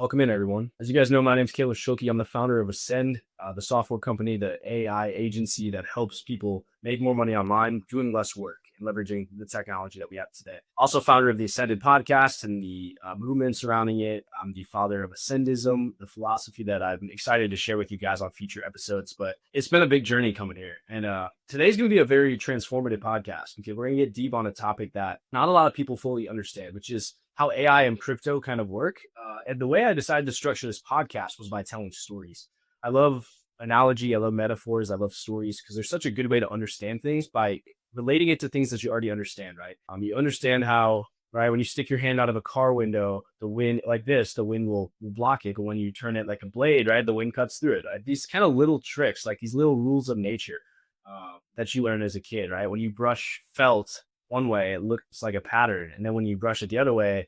Welcome in, everyone. As you guys know, my name is Caleb Schulke. I'm the founder of Ascend, the software company, the AI agency that helps people make more money online, doing less work and leveraging the technology that we have today. Also, founder of the Ascended podcast and the movement surrounding it. I'm the father of Ascendism, the philosophy that I'm excited to share with you guys on future episodes. But it's been a big journey coming here. And today's going to be a very transformative podcast because we're going to get deep on a topic that not a lot of people fully understand, which is how AI and crypto kind of work. And the way I decided to structure this podcast was by telling stories. I love analogy. I love metaphors. I love stories because they're such a good way to understand things by relating it to things that you already understand, right? You understand how, right, when you stick your hand out of a car window, the wind like this, the wind will block it. But when you turn it like a blade, right, the wind cuts through it. Right? These kind of little tricks, like these little rules of nature that you learn as a kid, right? When you brush felt one way, it looks like a pattern. And then when you brush it the other way,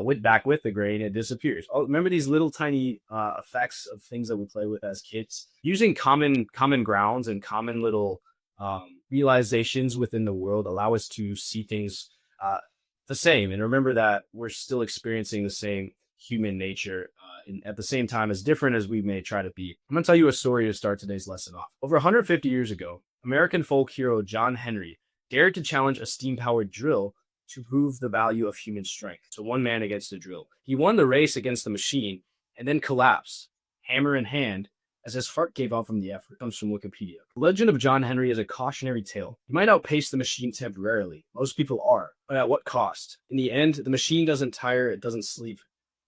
went back with the grain, it disappears. Oh, remember these little tiny effects of things that we play with as kids? Using common grounds and common little realizations within the world allow us to see things the same. And remember that we're still experiencing the same human nature and at the same time, as different as we may try to be. I'm going to tell you a story to start today's lesson off. Over 150 years ago, American folk hero John Henry dared to challenge a steam-powered drill to prove the value of human strength. So one man against the drill. He won the race against the machine and then collapsed, hammer in hand, as his heart gave out from the effort. It comes from Wikipedia. The legend of John Henry is a cautionary tale. You might outpace the machine temporarily. Most people are, but at what cost? In the end, the machine doesn't tire, it doesn't sleep,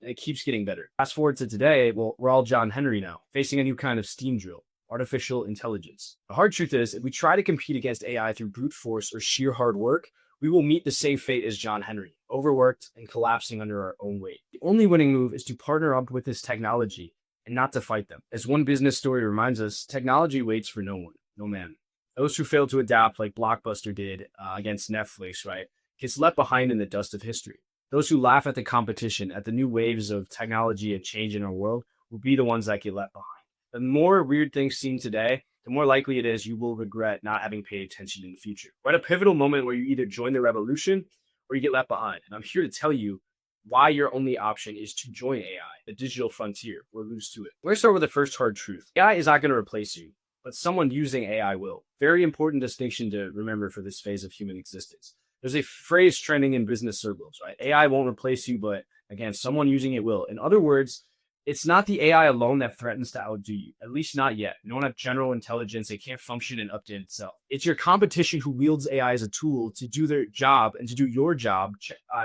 and it keeps getting better. Fast forward to today, well, we're all John Henry now, facing a new kind of steam drill. Artificial intelligence. The hard truth is, if we try to compete against AI through brute force or sheer hard work, we will meet the same fate as John Henry, overworked and collapsing under our own weight. The only winning move is to partner up with this technology and not to fight them. As one business story reminds us, technology waits for no one, no man. Those who fail to adapt, like Blockbuster did against Netflix, right, gets left behind in the dust of history. Those who laugh at the competition, at the new waves of technology and change in our world, will be the ones that get left behind. The more weird things seen today, the more likely it is you will regret not having paid attention in the future. We're at a pivotal moment where you either join the revolution or you get left behind. And I'm here to tell you why your only option is to join AI, the digital frontier, or lose to it. We're going to start with the first hard truth. AI is not going to replace you, but someone using AI will. Very important distinction to remember for this phase of human existence. There's a phrase trending in business circles, right? AI won't replace you, but again, someone using it will. In other words, it's not the AI alone that threatens to outdo you, at least not yet. You don't have general intelligence. It can't function and update itself. It's your competition who wields AI as a tool to do their job and to do your job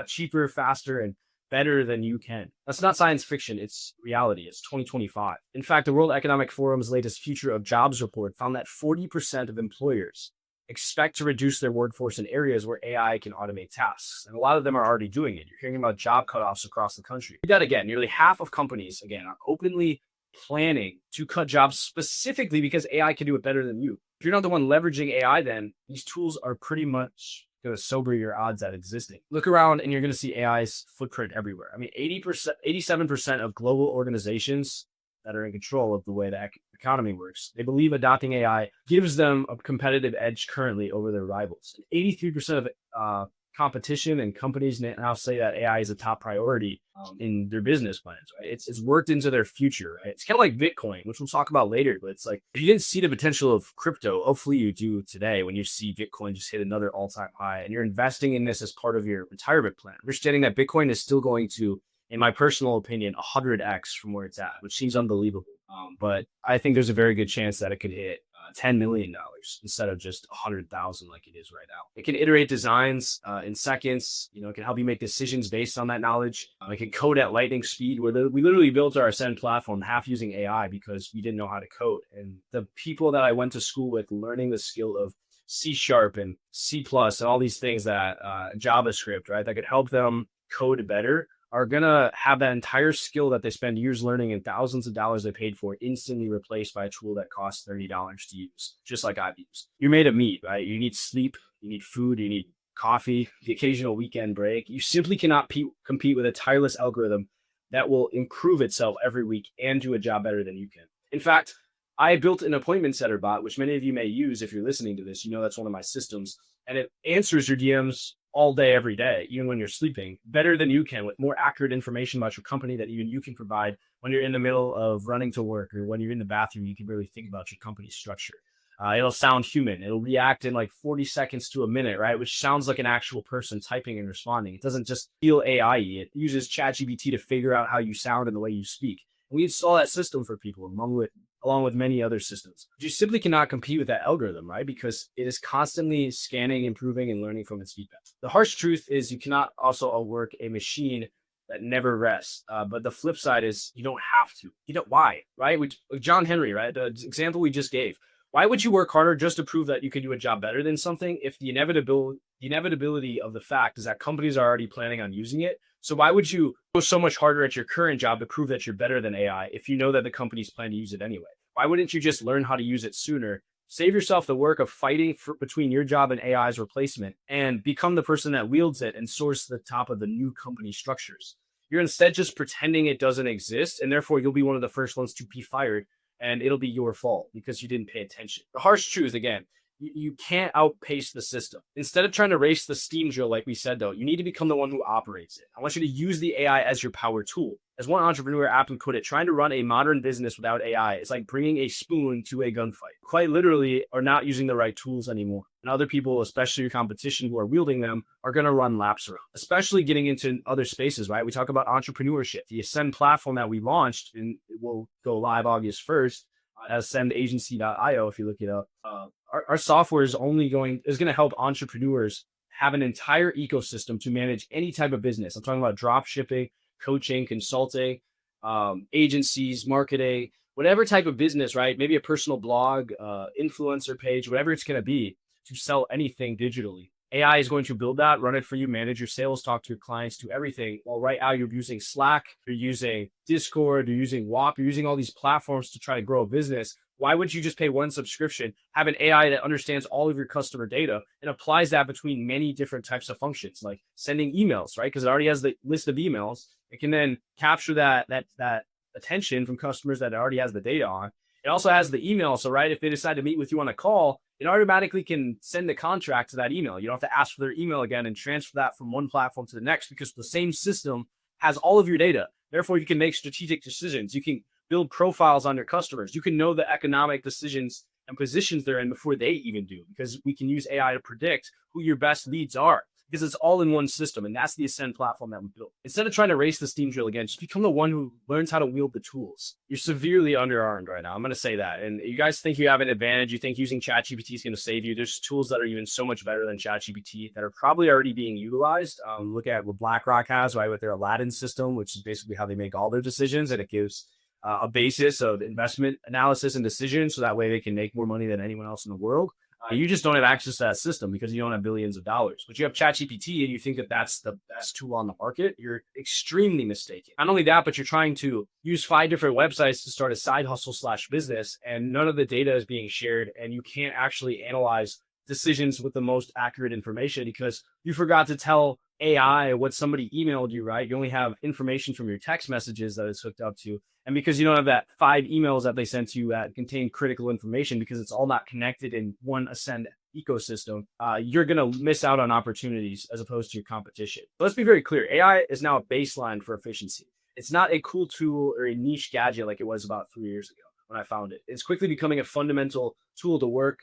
cheaper, faster, and better than you can. That's not science fiction. It's reality. It's 2025. In fact, the World Economic Forum's latest Future of Jobs report found that 40% of employers expect to reduce their workforce in areas where AI can automate tasks. And a lot of them are already doing it. You're hearing about job cutoffs across the country. Read that again. Nearly half of companies, again, are openly planning to cut jobs specifically because AI can do it better than you. If you're not the one leveraging AI, then these tools are pretty much going to sober your odds at existing. Look around and you're going to see AI's footprint everywhere. I mean, 80%, 87% of global organizations that are in control of the way the economy works, they believe adopting AI gives them a competitive edge currently over their rivals. And 83% of competition and companies now say that AI is a top priority in their business plans, right? It's worked into their future, right? It's kind of like Bitcoin, which we'll talk about later, but it's like, if you didn't see the potential of crypto, hopefully you do today when you see Bitcoin just hit another all-time high and you're investing in this as part of your retirement plan, understanding that Bitcoin is still going to, in my personal opinion, 100x from where it's at, which seems unbelievable. But I think there's a very good chance that it could hit $10 million instead of just 100,000 like it is right now. It can iterate designs in seconds. You know, it can help you make decisions based on that knowledge. It can code at lightning speed. We literally built our Ascend platform half using AI because we didn't know how to code. And the people that I went to school with learning the skill of C# and C+ and all these things that JavaScript, right, that could help them code better are going to have that entire skill that they spend years learning and thousands of dollars they paid for instantly replaced by a tool that costs $30 to use, just like I've used. You're made of meat, right? You need sleep, you need food, you need coffee, the occasional weekend break. You simply cannot compete with a tireless algorithm that will improve itself every week and do a job better than you can. In fact, I built an appointment setter bot, which many of you may use if you're listening to this. You know that's one of my systems, and it answers your DMs all day, every day, even when you're sleeping, better than you can with more accurate information about your company that even you can provide when you're in the middle of running to work or when you're in the bathroom. You can really think about your company's structure. It'll sound human. It'll react in like 40 seconds to a minute, right? Which sounds like an actual person typing and responding. It doesn't just feel AI. It uses ChatGPT to figure out how you sound and the way you speak. And we install that system for people along with many other systems. You simply cannot compete with that algorithm, right? Because it is constantly scanning, improving, and learning from its feedback. The harsh truth is you cannot also outwork a machine that never rests. But the flip side is you don't have to. You know why, right? John Henry, right? The example we just gave. Why would you work harder just to prove that you can do a job better than something if the inevitability of the fact is that companies are already planning on using it? So why would you go so much harder at your current job to prove that you're better than AI if you know that the companies plan to use it anyway? Why wouldn't you just learn how to use it sooner? Save yourself the work of fighting between your job and AI's replacement and become the person that wields it and source the top of the new company structures. You're instead just pretending it doesn't exist, and therefore you'll be one of the first ones to be fired, and it'll be your fault because you didn't pay attention. The harsh truth, again, you can't outpace the system. Instead of trying to race the steam drill, like we said, though, you need to become the one who operates it. I want you to use the AI as your power tool. As one entrepreneur aptly put it, trying to run a modern business without AI is like bringing a spoon to a gunfight. Quite literally, are not using the right tools anymore. And other people, especially your competition who are wielding them, are going to run laps around, especially getting into other spaces, right? We talk about entrepreneurship. The Ascend platform that we launched, and it will go live August 1st, ascendagency.io, if you look it up. Our software is going to help entrepreneurs have an entire ecosystem to manage any type of business. I'm talking about drop shipping, coaching, consulting, agencies, marketing, whatever type of business, right? Maybe a personal blog, influencer page, whatever it's going to be to sell anything digitally. AI is going to build that, run it for you, manage your sales, talk to your clients, do everything. While right now you're using Slack, you're using Discord, you're using WAP, you're using all these platforms to try to grow a business. Why would you just pay one subscription, have an AI that understands all of your customer data and applies that between many different types of functions, like sending emails, right? Because it already has the list of emails. It can then capture that attention from customers that it already has the data on. It also has the email. So, right, if they decide to meet with you on a call, it automatically can send the contract to that email. You don't have to ask for their email again and transfer that from one platform to the next because the same system has all of your data. Therefore, you can make strategic decisions. You can build profiles on your customers. You can know the economic decisions and positions they're in before they even do, because we can use AI to predict who your best leads are, because it's all in one system. And that's the Ascend platform that we built. Instead of trying to race the steam drill again, just become the one who learns how to wield the tools. You're severely underarmed right now. I'm going to say that. And you guys think you have an advantage. You think using ChatGPT is going to save you. There's tools that are even so much better than ChatGPT that are probably already being utilized. Look at what BlackRock has, right, with their Aladdin system, which is basically how they make all their decisions. And it gives a basis of investment analysis and decisions, so that way they can make more money than anyone else in the world. You just don't have access to that system because you don't have billions of dollars. But you have ChatGPT and you think that that's the best tool on the market. You're extremely mistaken. Not only that, but you're trying to use 5 different websites to start a side hustle / business, and none of the data is being shared, and you can't actually analyze decisions with the most accurate information because you forgot to tell AI what somebody emailed you, right? You only have information from your text messages that it's hooked up to. And because you don't have that 5 emails that they sent to you that contain critical information, because it's all not connected in one Ascend ecosystem, you're going to miss out on opportunities as opposed to your competition. But let's be very clear. AI is now a baseline for efficiency. It's not a cool tool or a niche gadget like it was about 3 years ago when I found it. It's quickly becoming a fundamental tool to work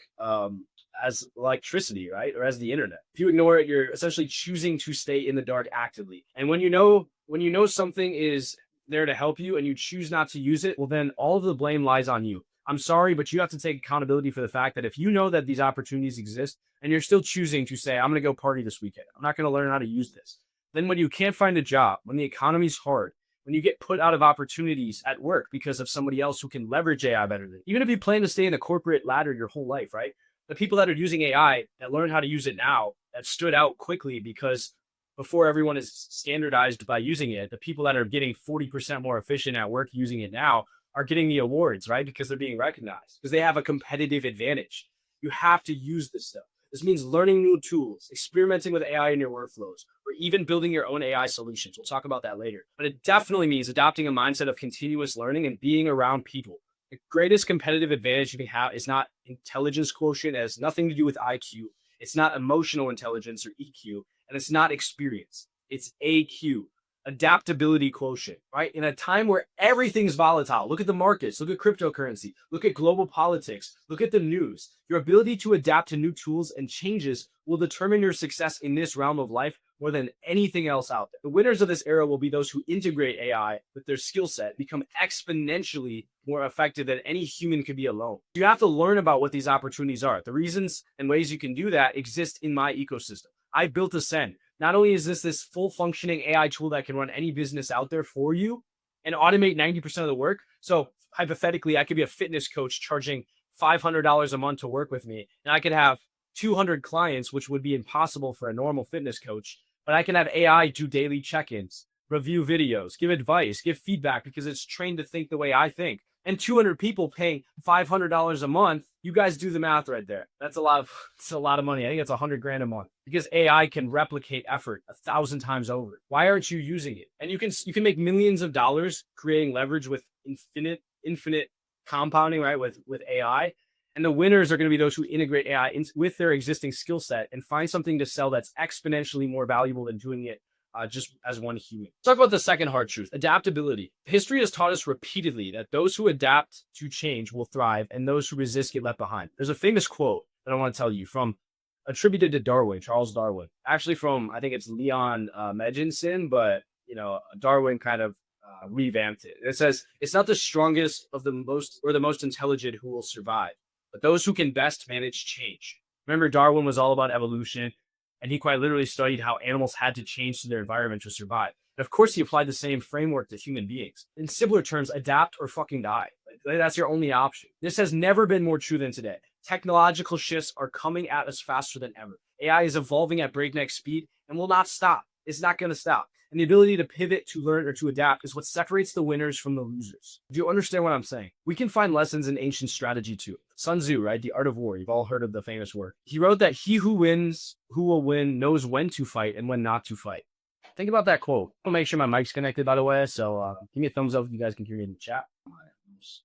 as electricity, right? Or as the internet. If you ignore it, you're essentially choosing to stay in the dark actively. And when you know something is there to help you and you choose not to use it, well, then all of the blame lies on you. I'm sorry, but you have to take accountability for the fact that if you know that these opportunities exist and you're still choosing to say, I'm going to go party this weekend, I'm not going to learn how to use this, then when you can't find a job, when the economy's hard, when you get put out of opportunities at work because of somebody else who can leverage AI better than you, even if you plan to stay in the corporate ladder your whole life, right? The people that are using AI that learn how to use it now, that stood out quickly because before everyone is standardized by using it, the people that are getting 40% more efficient at work using it now are getting the awards, right? Because they're being recognized, because they have a competitive advantage. You have to use this stuff. This means learning new tools, experimenting with AI in your workflows, or even building your own AI solutions. We'll talk about that later. But it definitely means adopting a mindset of continuous learning and being around people. The greatest competitive advantage you can have is not intelligence quotient. It has nothing to do with IQ. It's not emotional intelligence or EQ. And it's not experience, it's AQ, adaptability quotient, right? In a time where everything's volatile, look at the markets, look at cryptocurrency, look at global politics, look at the news. Your ability to adapt to new tools and changes will determine your success in this realm of life more than anything else out there. The winners of this era will be those who integrate AI with their skill set, become exponentially more effective than any human could be alone. You have to learn about what these opportunities are. The reasons and ways you can do that exist in my ecosystem. I built Ascend. Not only is this full functioning AI tool that can run any business out there for you and automate 90% of the work. So hypothetically, I could be a fitness coach charging $500 a month to work with me, and I could have 200 clients, which would be impossible for a normal fitness coach. But I can have AI do daily check-ins, review videos, give advice, give feedback because it's trained to think the way I think. And 200 people paying $500 a month, you guys do the math right there. It's a lot of money. I think it's 100 grand a month because AI can replicate effort 1,000 times over. Why aren't you using it? And you can make millions of dollars creating leverage with infinite compounding, right? With AI. And the winners are going to be those who integrate AI with their existing skill set and find something to sell that's exponentially more valuable than doing it just as one human. Let's talk about the second hard truth, adaptability. History has taught us repeatedly that those who adapt to change will thrive and those who resist get left behind. There's a famous quote that I want to tell you from attributed to Darwin, Charles Darwin, actually from, I think it's Leon Megenson, but Darwin kind of revamped it. It says, it's not the strongest of the most intelligent who will survive, but those who can best manage change. Remember, Darwin was all about evolution, and he quite literally studied how animals had to change to their environment to survive. And of course, he applied the same framework to human beings. In simpler terms, adapt or fucking die. That's your only option. This has never been more true than today. Technological shifts are coming at us faster than ever. AI is evolving at breakneck speed and will not stop. It's not going to stop. And the ability to pivot, to learn, or to adapt is what separates the winners from the losers. Do you understand what I'm saying? We can find lessons in ancient strategy too. Sun Tzu, right? The Art of War. You've all heard of the famous work. He wrote that he who will win, knows when to fight and when not to fight. Think about that quote. I'll make sure my mic's connected, by the way. So give me a thumbs up if you guys can hear me in the chat.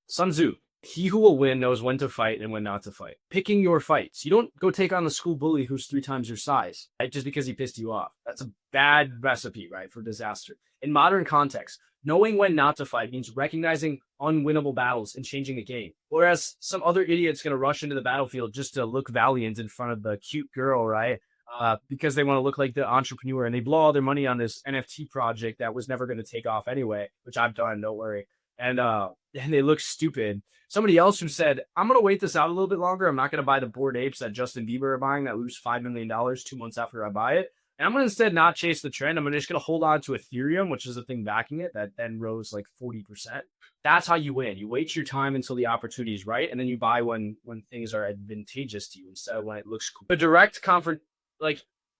Sun Tzu. He who will win knows when to fight and when not to fight. Picking your fights. You don't go take on the school bully who's 3 times your size, right? Just because he pissed you off. That's a bad recipe, right? For disaster. In modern context, knowing when not to fight means recognizing unwinnable battles and changing the game. Whereas some other idiot's going to rush into the battlefield just to look valiant in front of the cute girl, right? Because they want to look like the entrepreneur, and they blow all their money on this NFT project that was never going to take off anyway, which I've done, don't worry. And they look stupid. Somebody else who said, I'm going to wait this out a little bit longer. I'm not going to buy the Bored Apes that Justin Bieber are buying that lose $5 million 2 months after I buy it. And I'm going to instead not chase the trend. I'm just going to hold on to Ethereum, which is the thing backing it, that then rose like 40%. That's how you win. You wait your time until the opportunity is right, and then you buy when things are advantageous to you instead of when it looks cool.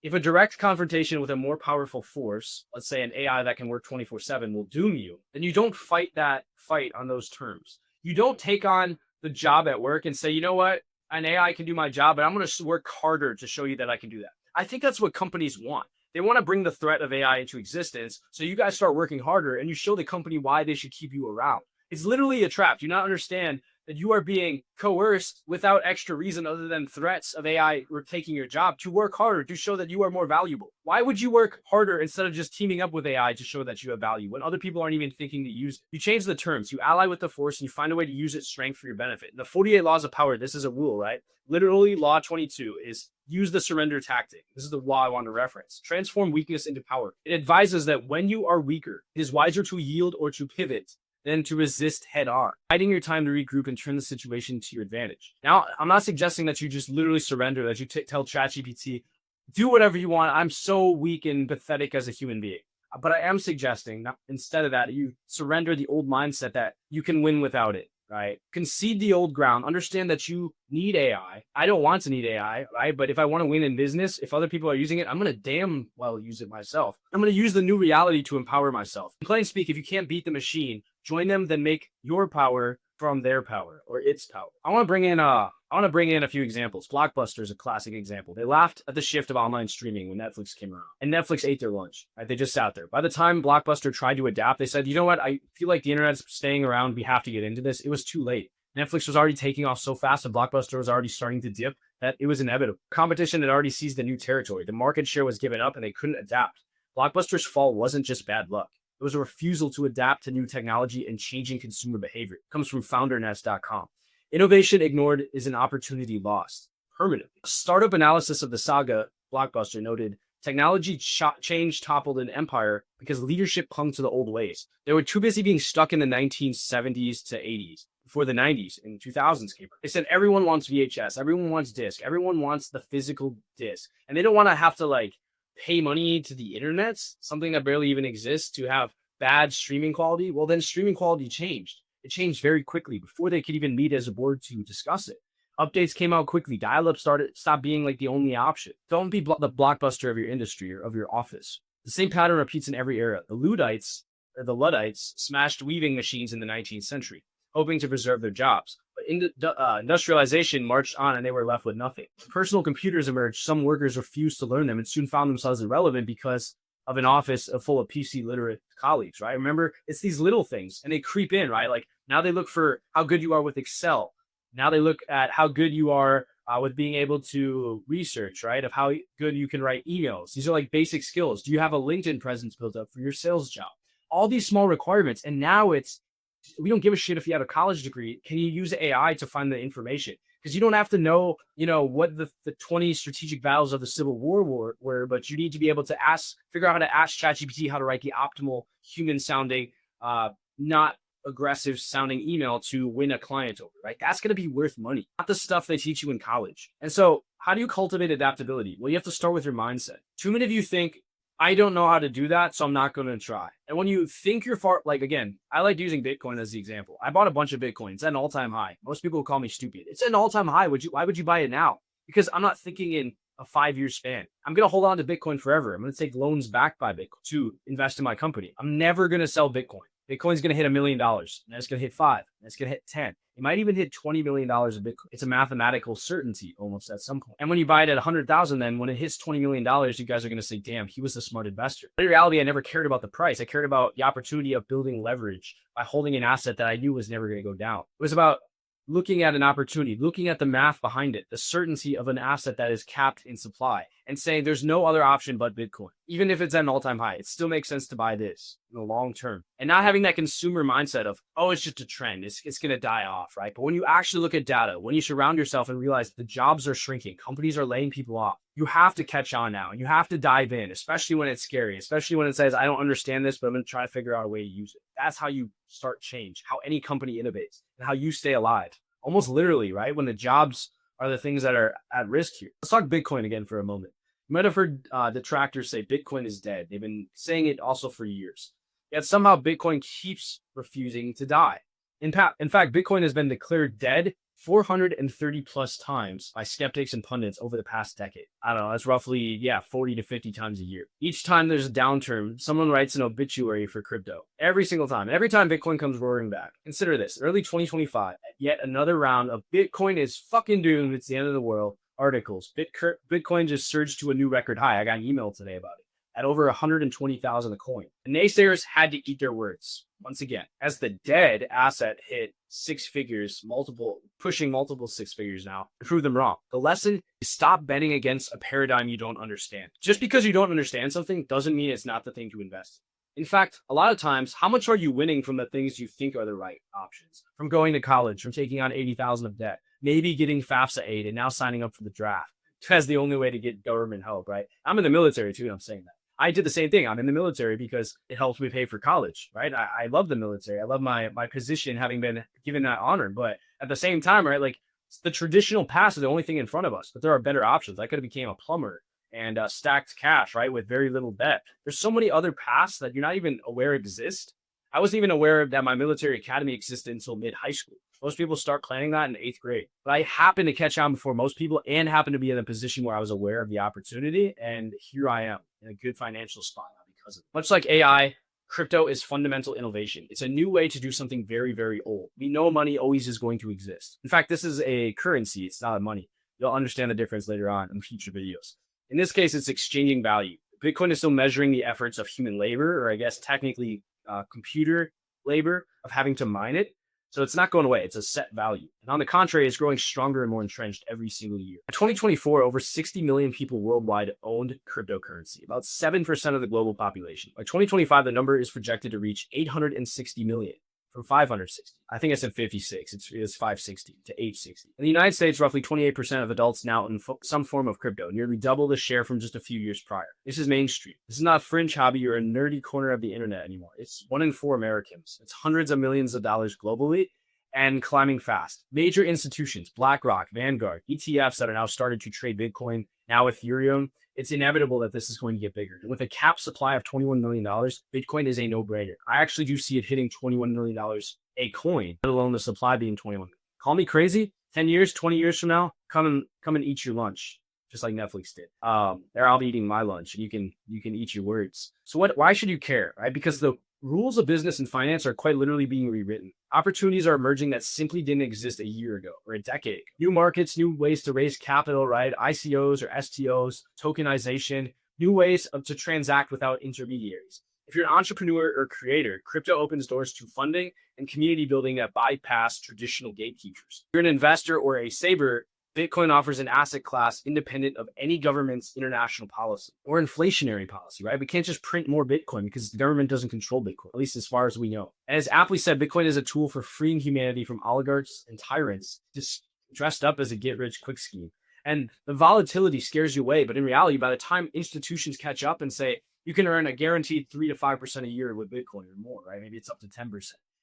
If a direct confrontation with a more powerful force, let's say an AI that can work 24/7, will doom you, then you don't fight that fight on those terms. You don't take on the job at work and say, you know what, an AI can do my job, but I'm going to work harder to show you that I can do that. I think that's what companies want. They want to bring the threat of AI into existence, so you guys start working harder and you show the company why they should keep you around. It's literally a trap. Do you not understand that you are being coerced without extra reason other than threats of AI taking your job to work harder to show that you are more valuable? Why would you work harder instead of just teaming up with AI to show that you have value when other people aren't even thinking to use it? You change the terms, you ally with the force, and you find a way to use its strength for your benefit. The 48 laws of power, this is a rule, right? Literally, law 22 is use the surrender tactic. This is the law I want to reference. Transform weakness into power. It advises that when you are weaker, it is wiser to yield or to pivot than to resist head on, hiding your time to regroup and turn the situation to your advantage. Now, I'm not suggesting that you just literally surrender, that you tell ChatGPT, do whatever you want. I'm so weak and pathetic as a human being. But I am suggesting, instead of that, you surrender the old mindset that you can win without it, right? Concede the old ground. Understand that you need AI. I don't want to need AI, right? But if I want to win in business, if other people are using it, I'm going to damn well use it myself. I'm going to use the new reality to empower myself. In plain speak, if you can't beat the machine, join them, then make your power from their power or its power. I want to bring in a few examples. Blockbuster is a classic example. They laughed at the shift of online streaming when Netflix came around, and Netflix ate their lunch. Right? They just sat there. By the time Blockbuster tried to adapt, they said, you know what? I feel like the internet's staying around. We have to get into this. It was too late. Netflix was already taking off so fast and Blockbuster was already starting to dip that it was inevitable. Competition had already seized the new territory. The market share was given up and they couldn't adapt. Blockbuster's fall wasn't just bad luck. It was a refusal to adapt to new technology and changing consumer behavior. It comes from foundernest.com. Innovation ignored is an opportunity lost permanently. A startup analysis of the saga Blockbuster noted technology change toppled an empire because leadership clung to the old ways. They were too busy being stuck in the 1970s to 80s before the 90s and 2000s came. They said everyone wants VHS, everyone wants disc, everyone wants the physical disc, and they don't want to have to like pay money to the internet, something that barely even exists, to have bad streaming quality. Well, then streaming quality changed. It changed very quickly before they could even meet as a board to discuss it. Updates came out quickly. Dial-up stopped being like the only option. Don't be the Blockbuster of your industry or of your office. The same pattern repeats in every era. The Luddites smashed weaving machines in the 19th century, hoping to preserve their jobs. But industrialization marched on and they were left with nothing. Personal computers emerged. Some workers refused to learn them and soon found themselves irrelevant because of an office full of PC literate colleagues, right? Remember, it's these little things and they creep in, right? Like now they look for how good you are with Excel. Now they look at how good you are with being able to research, right? Of how good you can write emails. These are like basic skills. Do you have a LinkedIn presence built up for your sales job? All these small requirements. And now we don't give a shit if you have a college degree. Can you use AI to find the information? Because you don't have to know, what the 20 strategic battles of the Civil War were, but you need to be able to figure out how to ask ChatGPT how to write the optimal human sounding, not aggressive sounding email to win a client over, right? That's going to be worth money, not the stuff they teach you in college. And so how do you cultivate adaptability? Well, you have to start with your mindset. Too many of you think, I don't know how to do that, so I'm not going to try. And when you think you're far, like again, I like using Bitcoin as the example. I bought a bunch of Bitcoin. It's at an all-time high. Most people will call me stupid. It's at an all-time high. Why would you buy it now? Because I'm not thinking in a 5-year span. I'm going to hold on to Bitcoin forever. I'm going to take loans backed by Bitcoin to invest in my company. I'm never going to sell Bitcoin. Bitcoin's going to hit $1 million, and it's going to hit 5, and it's going to hit 10. It might even hit $20 million of Bitcoin. It's a mathematical certainty almost at some point. And when you buy it at 100,000, then when it hits $20 million, you guys are going to say, damn, he was a smart investor. But in reality, I never cared about the price. I cared about the opportunity of building leverage by holding an asset that I knew was never going to go down. It was about looking at an opportunity, looking at the math behind it, the certainty of an asset that is capped in supply, and saying there's no other option but Bitcoin. Even if it's at an all-time high, it still makes sense to buy this in the long term. And not having that consumer mindset of, oh, it's just a trend, it's going to die off, right? But when you actually look at data, when you surround yourself and realize the jobs are shrinking, companies are laying people off, you have to catch on now. You have to dive in, especially when it's scary, especially when it says, I don't understand this, but I'm going to try to figure out a way to use it. That's how you start change, how any company innovates, and how you stay alive. Almost literally, right? When the jobs are the things that are at risk here. Let's talk Bitcoin again for a moment. You might have heard detractors say Bitcoin is dead. They've been saying it also for years. Yet somehow Bitcoin keeps refusing to die. In fact, Bitcoin has been declared dead 430 plus times by skeptics and pundits over the past decade. I don't know, that's roughly, 40 to 50 times a year. Each time there's a downturn, someone writes an obituary for crypto. Every single time. Every time Bitcoin comes roaring back. Consider this, early 2025, yet another round of Bitcoin is fucking doomed, it's the end of the world articles. Bitcoin just surged to a new record high. I got an email today about it. At over 120,000 a coin. The naysayers had to eat their words. Once again, as the dead asset hit six figures, pushing multiple six figures now, to prove them wrong. The lesson is stop betting against a paradigm you don't understand. Just because you don't understand something doesn't mean it's not the thing to invest in. In fact, a lot of times, how much are you winning from the things you think are the right options? From going to college, from taking on 80,000 of debt, maybe getting FAFSA aid and now signing up for the draft. That's the only way to get government help, right? I'm in the military too, and I'm saying that. I did the same thing. I'm in the military because it helps me pay for college, right? I love the military. I love my position having been given that honor. But at the same time, right, like the traditional path is the only thing in front of us, but there are better options. I could have became a plumber and stacked cash, right, with very little debt. There's so many other paths that you're not even aware exist. I wasn't even aware that my military academy existed until mid-high school. Most people start planning that in 8th grade. But I happened to catch on before most people and happened to be in a position where I was aware of the opportunity. And here I am in a good financial spot because of it. Much like AI, crypto is fundamental innovation. It's a new way to do something very, very old. We know money always is going to exist. In fact, this is a currency. It's not money. You'll understand the difference later on in future videos. In this case, it's exchanging value. Bitcoin is still measuring the efforts of human labor, or I guess technically computer labor of having to mine it. So it's not going away. It's a set value. And on the contrary, it's growing stronger and more entrenched every single year. In 2024, over 60 million people worldwide owned cryptocurrency, about 7% of the global population. By 2025, the number is projected to reach 860 million from 560. I think I said 56. It's 560 to 860. In the United States, roughly 28% of adults now own some form of crypto, nearly double the share from just a few years prior. This is mainstream. This is not a fringe hobby or a nerdy corner of the internet anymore. It's 1 in 4 Americans. It's hundreds of millions of dollars globally and climbing fast. Major institutions, BlackRock, Vanguard, ETFs that are now started to trade Bitcoin, now Ethereum, it's inevitable that this is going to get bigger. And with a cap supply of $21 million, Bitcoin is a no-brainer. I actually do see it hitting $21 million a coin, let alone the supply being 21. Call me crazy. 10 years, 20 years from now, come and eat your lunch, just like Netflix did. There I'll be eating my lunch, and you can eat your words. So why should you care, right? Because the rules of business and finance are quite literally being rewritten. Opportunities are emerging that simply didn't exist a year ago or a decade ago. New markets, new ways to raise capital, right? ICOs or STOs, tokenization, new ways to transact without intermediaries. If you're an entrepreneur or creator, crypto opens doors to funding and community building that bypass traditional gatekeepers. If you're an investor or a saver, Bitcoin offers an asset class independent of any government's international policy or inflationary policy, right? We can't just print more Bitcoin because the government doesn't control Bitcoin, at least as far as we know. And as aptly said, Bitcoin is a tool for freeing humanity from oligarchs and tyrants, just dressed up as a get-rich-quick scheme. And the volatility scares you away, but in reality, by the time institutions catch up and say, you can earn a guaranteed 3 to 5% a year with Bitcoin or more, right? Maybe it's up to 10%.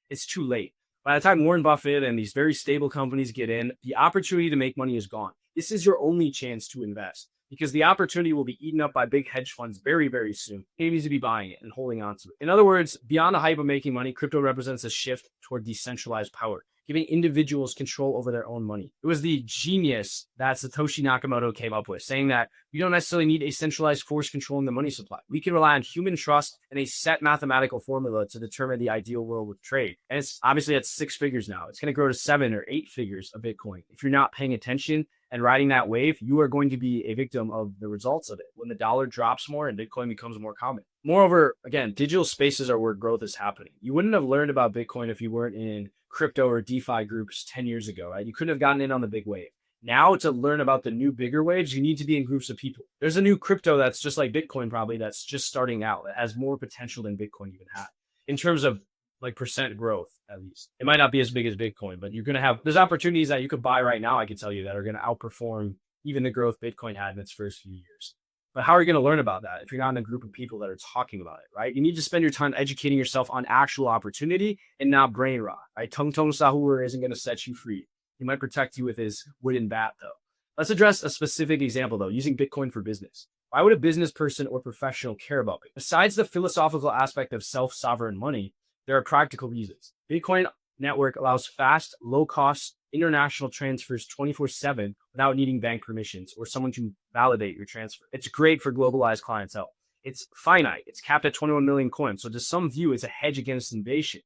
It's too late. By the time Warren Buffett and these very stable companies get in, the opportunity to make money is gone. This is your only chance to invest because the opportunity will be eaten up by big hedge funds very, very soon. You need to be buying it and holding on to it. In other words, beyond the hype of making money, crypto represents a shift toward decentralized power, giving individuals control over their own money. It was the genius that Satoshi Nakamoto came up with, saying that you don't necessarily need a centralized force controlling the money supply. We can rely on human trust and a set mathematical formula to determine the ideal world with trade. And it's obviously at 6 figures now. It's going to grow to 7 or 8 figures of Bitcoin. If you're not paying attention and riding that wave, you are going to be a victim of the results of it when the dollar drops more and Bitcoin becomes more common. Moreover, again, digital spaces are where growth is happening. You wouldn't have learned about Bitcoin if you weren't in crypto or DeFi groups 10 years ago, right? You couldn't have gotten in on the big wave. Now, to learn about the new bigger waves, you need to be in groups of people. There's a new crypto that's just like Bitcoin, probably, that's just starting out, that has more potential than Bitcoin even had in terms of like percent growth, at least. It might not be as big as Bitcoin, but you're going to have, there's opportunities that you could buy right now, I can tell you, that are going to outperform even the growth Bitcoin had in its first few years. But how are you going to learn about that if you're not in a group of people that are talking about it, right? You need to spend your time educating yourself on actual opportunity and not brain rot, right? Tung Tung Sahur isn't going to set you free. He might protect you with his wooden bat, though. Let's address a specific example, though, using Bitcoin for business. Why would a business person or professional care about it? Besides the philosophical aspect of self-sovereign money, there are practical reasons. Bitcoin network allows fast, low-cost international transfers 24/7 without needing bank permissions or someone to validate your transfer. It's great for globalized clientele. It's finite. It's capped at 21 million coins. So to some view, it's a hedge against inflation,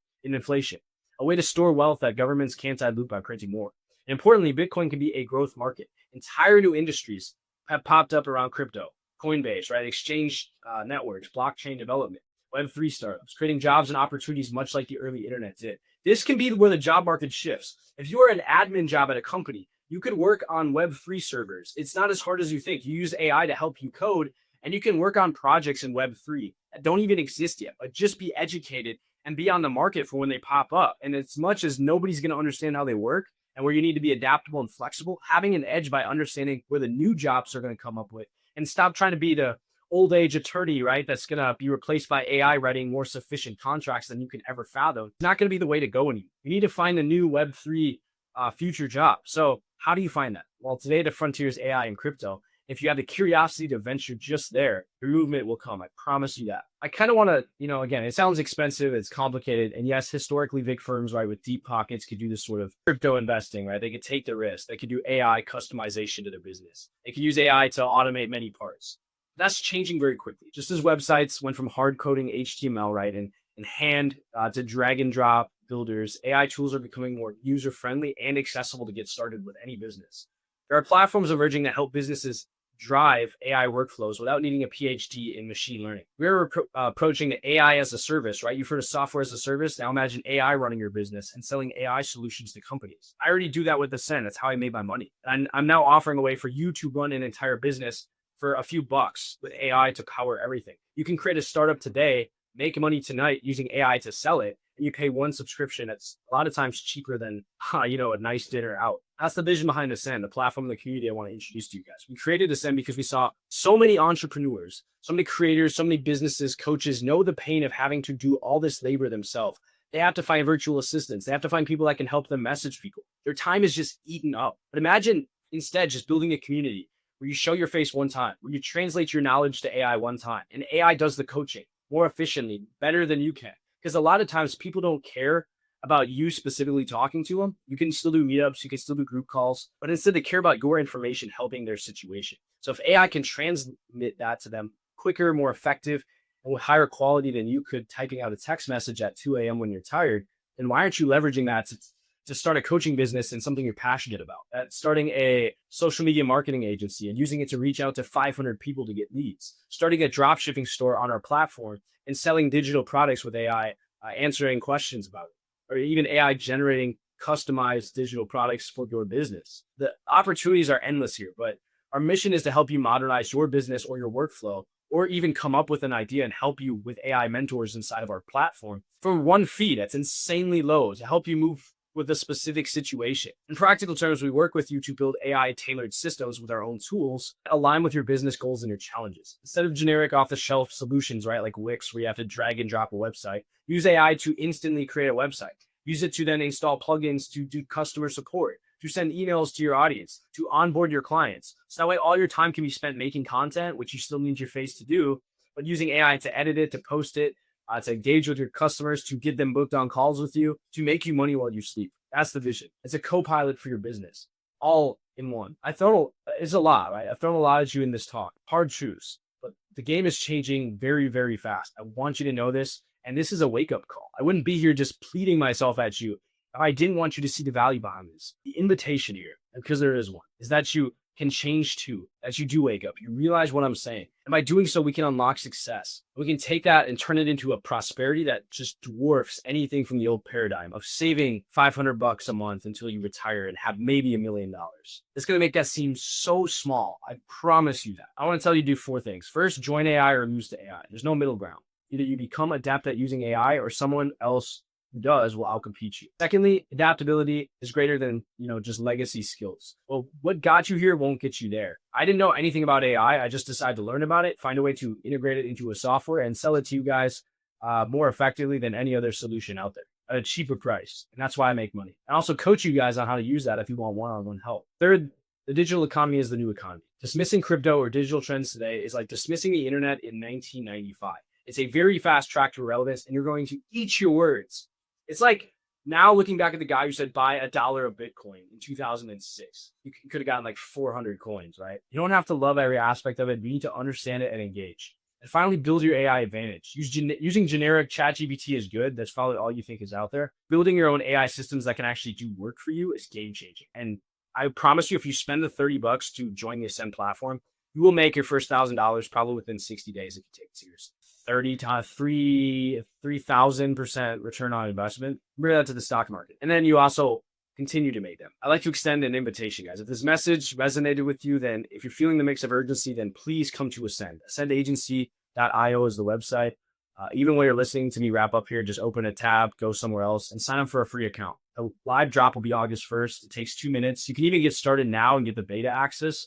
a way to store wealth that governments can't dilute by printing more. And importantly, Bitcoin can be a growth market. Entire new industries have popped up around crypto. Coinbase, right? Exchange networks, blockchain development, Web3 startups, creating jobs and opportunities much like the early internet did. This can be where the job market shifts. If you are an admin job at a company, you could work on Web3 servers. It's not as hard as you think. You use AI to help you code, and you can work on projects in Web3 that don't even exist yet, but just be educated and be on the market for when they pop up. And as much as nobody's going to understand how they work and where you need to be adaptable and flexible, having an edge by understanding where the new jobs are going to come up with, and stop trying to be the old age attorney, right? That's going to be replaced by AI writing more sufficient contracts than you can ever fathom. It's not going to be the way to go anymore. You need to find a new Web3 future job. So how do you find that? Well, today the frontier is AI and crypto. If you have the curiosity to venture just there, your movement will come. I promise you that. I kind of want to, again, it sounds expensive, it's complicated. And yes, historically, big firms, right, with deep pockets could do this sort of crypto investing, right? They could take the risk. They could do AI customization to their business. They could use AI to automate many parts. That's changing very quickly. Just as websites went from hard coding HTML, right, and hand to drag and drop builders, AI tools are becoming more user friendly and accessible to get started with any business. There are platforms emerging that help businesses drive AI workflows without needing a PhD in machine learning. We're approaching the AI as a service, right? You've heard of software as a service. Now imagine AI running your business and selling AI solutions to companies. I already do that with Ascend. That's how I made my money. And I'm now offering a way for you to run an entire business for a few bucks with AI to power everything. You can create a startup today, make money tonight using AI to sell it, and you pay one subscription that's a lot of times cheaper than a nice dinner out. That's the vision behind Ascend, the platform and the community I want to introduce to you guys. We created Ascend because we saw so many entrepreneurs, so many creators, so many businesses, coaches know the pain of having to do all this labor themselves. They have to find virtual assistants. They have to find people that can help them message people. Their time is just eaten up. But imagine instead just building a community where you show your face one time, where you translate your knowledge to AI one time, and AI does the coaching more efficiently, better than you can. Because a lot of times people don't care about you specifically talking to them. You can still do meetups, you can still do group calls, but instead they care about your information helping their situation. So if AI can transmit that to them quicker, more effective, and with higher quality than you could typing out a text message at 2 a.m. when you're tired, then why aren't you leveraging that to start a coaching business and something you're passionate about? Starting a social media marketing agency and using it to reach out to 500 people to get leads. Starting a drop shipping store on our platform and selling digital products with AI, answering questions about it, or even AI generating customized digital products for your business. The opportunities are endless here, but our mission is to help you modernize your business or your workflow, or even come up with an idea and help you with AI mentors inside of our platform for one fee that's insanely low to help you move with a specific situation. In practical terms, we work with you to build AI tailored systems with our own tools that align with your business goals and your challenges. Instead of generic off the shelf solutions, right, like Wix, where you have to drag and drop a website, use AI to instantly create a website. Use it to then install plugins to do customer support, to send emails to your audience, to onboard your clients. So that way all your time can be spent making content, which you still need your face to do, but using AI to edit it, to post it, to engage with your customers, to get them booked on calls with you, to make you money while you sleep. That's the vision. It's a co-pilot for your business, all in one. It's a lot, right? I've thrown a lot at you in this talk, hard truths, but the game is changing very, very fast. I want you to know this, and this is a wake-up call. I wouldn't be here just pleading myself at you if I didn't want you to see the value behind this. The invitation here, because there is one, is that you can change too, as you do wake up. You realize what I'm saying. And by doing so, we can unlock success. We can take that and turn it into a prosperity that just dwarfs anything from the old paradigm of saving $500 a month until you retire and have maybe $1 million. It's going to make that seem so small. I promise you that. I want to tell you to do 4 things. First, join AI or lose to AI. There's no middle ground. Either you become adept at using AI or someone else who does will outcompete you. Secondly, adaptability is greater than, just legacy skills. Well, what got you here won't get you there. I didn't know anything about AI. I just decided to learn about it, find a way to integrate it into a software and sell it to you guys more effectively than any other solution out there at a cheaper price. And that's why I make money. I also coach you guys on how to use that if you want one-on-one help. Third, the digital economy is the new economy. Dismissing crypto or digital trends today is like dismissing the internet in 1995. It's a very fast track to relevance, and you're going to eat your words. It's like now looking back at the guy who said buy $1 of Bitcoin in 2006. You could have gotten like 400 coins, right? You don't have to love every aspect of it. You need to understand it and engage. And finally, build your AI advantage. Using generic ChatGPT is good. That's probably all you think is out there. Building your own AI systems that can actually do work for you is game changing. And I promise you, if you spend the $30 to join the Ascend platform, you will make your first $1,000 probably within 60 days if you take it seriously. 3,000% return on investment. Bring that to the stock market. And then you also continue to make them. I like to extend an invitation, guys. If this message resonated with you, then if you're feeling the mix of urgency, then please come to Ascend. AscendAgency.io is the website. Even while you're listening to me wrap up here, just open a tab, go somewhere else, and sign up for a free account. The live drop will be August 1st. It takes 2 minutes. You can even get started now and get the beta access.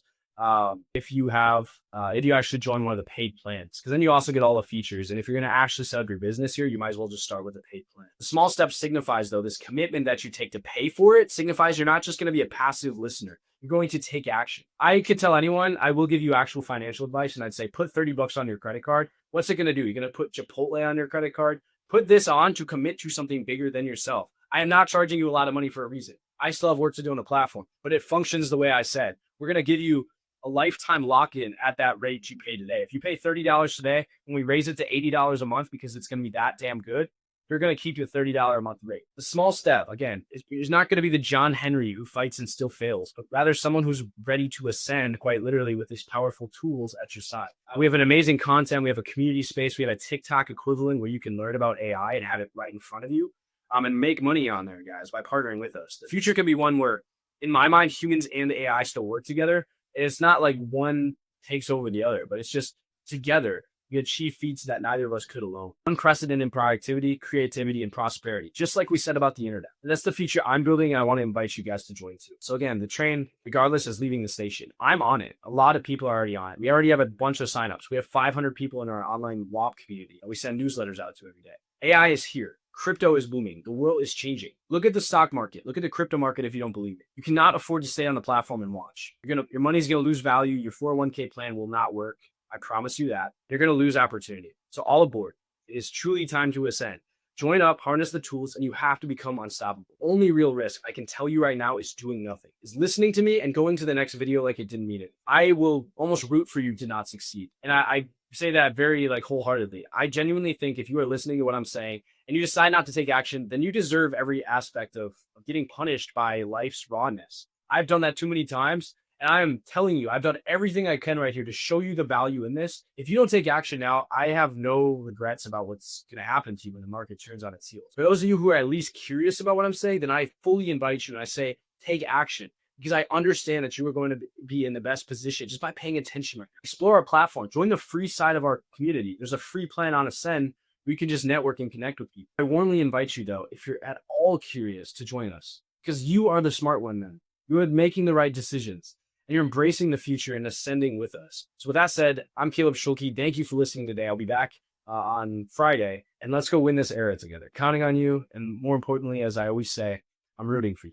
If you actually join one of the paid plans, because then you also get all the features. And if you're going to actually set up your business here, you might as well just start with a paid plan. The small step signifies, though, this commitment that you take to pay for it signifies you're not just going to be a passive listener. You're going to take action. I could tell anyone, I will give you actual financial advice, and I'd say put $30 on your credit card. What's it going to do? You're going to put Chipotle on your credit card. Put this on to commit to something bigger than yourself. I am not charging you a lot of money for a reason. I still have work to do on the platform, but it functions the way I said. We're going to give you a lifetime lock-in at that rate you pay today. If you pay $30 today, when we raise it to $80 a month because it's going to be that damn good, they're going to keep you a $30 a month rate. The small step, again, is not going to be the John Henry who fights and still fails, but rather someone who's ready to ascend quite literally with these powerful tools at your side. We have an amazing content. We have a community space. We have a TikTok equivalent where you can learn about AI and have it right in front of you, and make money on there, guys, by partnering with us. The future can be one where, in my mind, humans and the AI still work together. It's not like one takes over the other, but it's just together we achieve feats that neither of us could alone. Unprecedented productivity, creativity, and prosperity, just like we said about the internet. And that's the future I'm building, and I want to invite you guys to join too. So again, the train, regardless, is leaving the station. I'm on it. A lot of people are already on it. We already have a bunch of signups. We have 500 people in our online WAP community that we send newsletters out to every day. AI is here. Crypto is booming. The world is changing. Look at the stock market. Look at the crypto market if you don't believe it. You cannot afford to stay on the platform and watch. Your money's gonna lose value. Your 401k plan will not work. I promise you that. You're gonna lose opportunity. So all aboard. It is truly time to ascend. Join up, harness the tools, and you have to become unstoppable. Only real risk, I can tell you right now, is doing nothing. Is listening to me and going to the next video like it didn't mean it. I will almost root for you to not succeed. And I say that very wholeheartedly. I genuinely think if you are listening to what I'm saying and you decide not to take action, then you deserve every aspect of getting punished by life's rawness. I've done that too many times. And I'm telling you, I've done everything I can right here to show you the value in this. If you don't take action now, I have no regrets about what's going to happen to you when the market turns on its heels. For those of you who are at least curious about what I'm saying, then I fully invite you and I say, take action. Because I understand that you are going to be in the best position just by paying attention. Right now. Explore our platform. Join the free side of our community. There's a free plan on Ascend. We can just network and connect with people. I warmly invite you, though, if you're at all curious, to join us. Because you are the smart one then. You are making the right decisions. And you're embracing the future and ascending with us. So with that said, I'm Caleb Schulke. Thank you for listening today. I'll be back on Friday. And let's go win this era together. Counting on you. And more importantly, as I always say, I'm rooting for you.